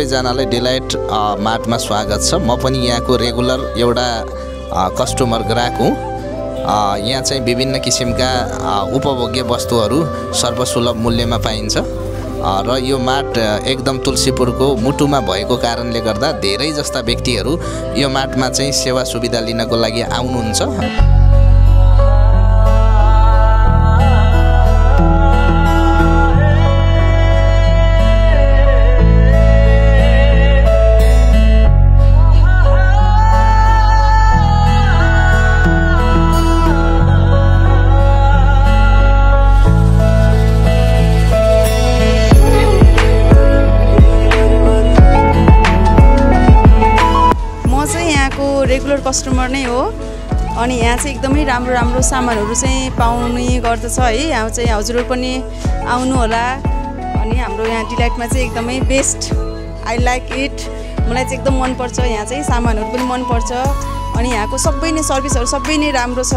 सबैजनालाई डिलाइट मार्टमा स्वागत छ। म पनि यहाँको रेगुलर एउटा कस्टमर ग्राहक हुँ। यहाँ चाहिँ विभिन्न किसिमका उपभोग्य वस्तुहरू सर्वसुलभ मूल्यमा पाइन्छ र यो मार्ट एकदम तुलसीपुरको मुटुमा भएको कारणले गर्दा धेरै जस्ता व्यक्तिहरू यो मार्टमा चाहिँ सेवा सुविधा लिनको लागि आउनुहुन्छ। रेगुलर कस्टमर नै हो अनि यहाँ चाहिँ एकदमै राम्रो राम्रो सामानहरू चाहिँ पाउने गर्दछ है। यहाँ चाहिँ हजुरहरू पनि आउनु होला अनि हाम्रो यहाँ डिलाइटमा चाहिँ एकदमै बेस्ट, आई लाइक इट। मलाई चाहिँ एकदम मनपर्छ, यहाँ चाहिँ सामानहरू पनि मनपर्छ अनि यहाँको सबै नै सर्भिसहरू सबै नै राम्रो छ।